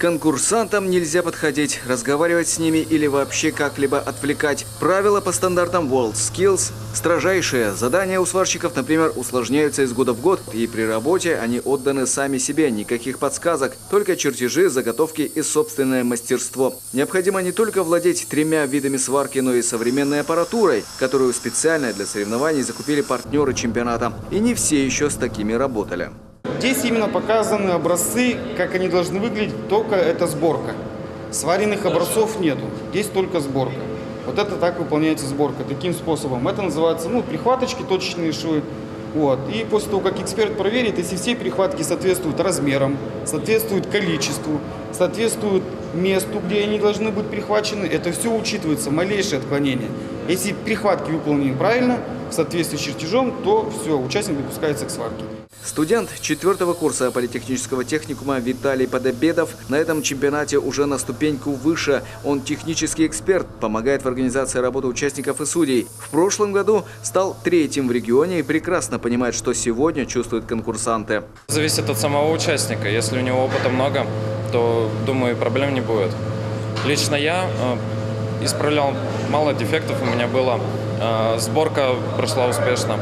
конкурсантам нельзя подходить, разговаривать с ними или вообще как-либо отвлекать. Правила по стандартам WorldSkills строжайшие. Задания у сварщиков, например, усложняются из года в год. И при работе они отданы сами себе. Никаких подсказок, только чертежи, заготовки и собственное мастерство. Необходимо не только владеть 3 видами сварки, но и современной аппаратурой, которую специально для соревнований закупили партнеры чемпионата. И не все еще с такими работали. Здесь именно показаны образцы, как они должны выглядеть, только это сборка. Сваренных образцов нету, здесь только сборка. Вот это так выполняется сборка, таким способом. Это называется прихваточки, точечные швы. И после того, как эксперт проверит, если все прихватки соответствуют размерам, соответствуют количеству, соответствуют месту, где они должны быть прихвачены, это все учитывается, малейшее отклонение. Если прихватки выполнены правильно, в соответствии с чертежом, то все, участник допускается к сварке. Студент 4-го курса политехнического техникума Виталий Подобедов на этом чемпионате уже на ступеньку выше. Он технический эксперт, помогает в организации работы участников и судей. В прошлом году стал 3-м в регионе и прекрасно понимает, что сегодня чувствуют конкурсанты. Зависит от самого участника. Если у него опыта много, то, думаю, проблем не будет. Лично я исправлял мало дефектов у меня было. Сборка прошла успешно.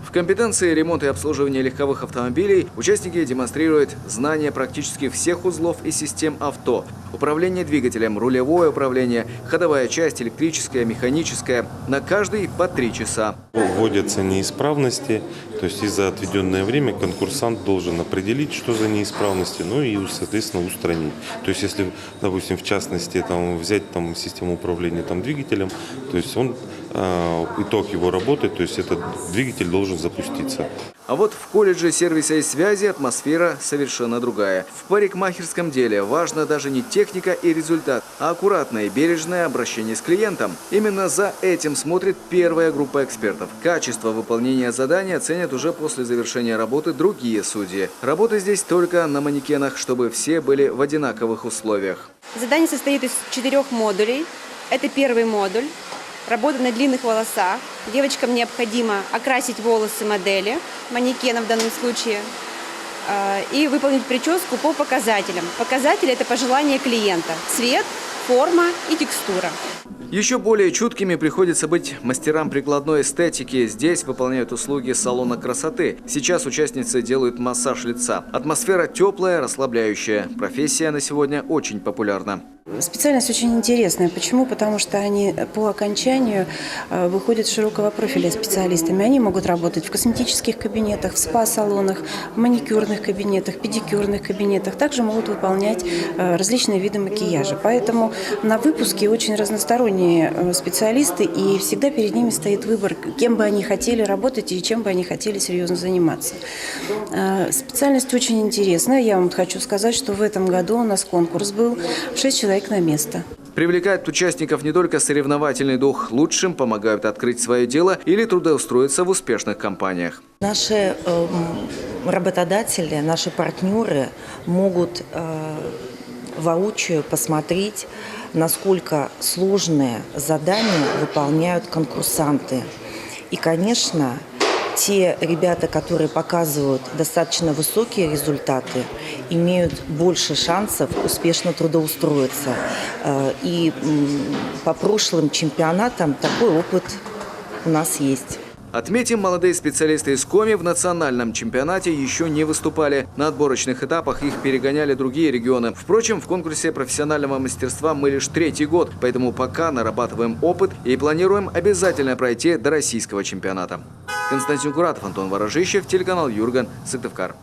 В компетенции ремонта и обслуживания легковых автомобилей участники демонстрируют знания практически всех узлов и систем авто. Управление двигателем, рулевое управление, ходовая часть, электрическая, механическая. На каждый по 3 часа. Вводятся неисправности, то есть за отведенное время конкурсант должен определить, что за неисправности, и, соответственно, устранить. То есть если, допустим, в частности, взять систему управления двигателем, то есть итог его работы, то есть этот двигатель должен запуститься. А вот в колледже сервиса и связи атмосфера совершенно другая. В парикмахерском деле важно даже не техника и результат, а аккуратное и бережное обращение с клиентом. Именно за этим смотрит первая группа экспертов. Качество выполнения задания оценят уже после завершения работы другие судьи. Работа здесь только на манекенах, чтобы все были в одинаковых условиях. Задание состоит из 4 модулей. Это первый модуль. Работа на длинных волосах. Девочкам необходимо окрасить волосы модели, манекена в данном случае, и выполнить прическу по показателям. Показатели – это пожелания клиента. Цвет, форма и текстура. Еще более чуткими приходится быть мастерам прикладной эстетики. Здесь выполняют услуги салона красоты. Сейчас участницы делают массаж лица. Атмосфера теплая, расслабляющая. Профессия на сегодня очень популярна. Специальность очень интересная. Почему? Потому что они по окончанию выходят широкого профиля специалистами. Они могут работать в косметических кабинетах, в спа-салонах, в маникюрных кабинетах, педикюрных кабинетах. Также могут выполнять различные виды макияжа. Поэтому на выпуске очень разносторонние специалисты, и всегда перед ними стоит выбор, кем бы они хотели работать и чем бы они хотели серьезно заниматься. Специальность очень интересная. Я вам хочу сказать, что в этом году у нас конкурс был 6 человек на место. Привлекает участников не только соревновательный дух. Лучшим помогают открыть свое дело или трудоустроиться в успешных компаниях. Наши работодатели, наши партнеры могут воочию посмотреть, насколько сложные задания выполняют конкурсанты. И, конечно, те ребята, которые показывают достаточно высокие результаты, имеют больше шансов успешно трудоустроиться. И по прошлым чемпионатам такой опыт у нас есть. Отметим, молодые специалисты из Коми в национальном чемпионате еще не выступали. На отборочных этапах их перегоняли другие регионы. Впрочем, в конкурсе профессионального мастерства мы лишь 3-й год, поэтому пока нарабатываем опыт и планируем обязательно пройти до российского чемпионата. Константин Куратов, Антон Ворожищев, телеканал Юрган, Сыктывкар.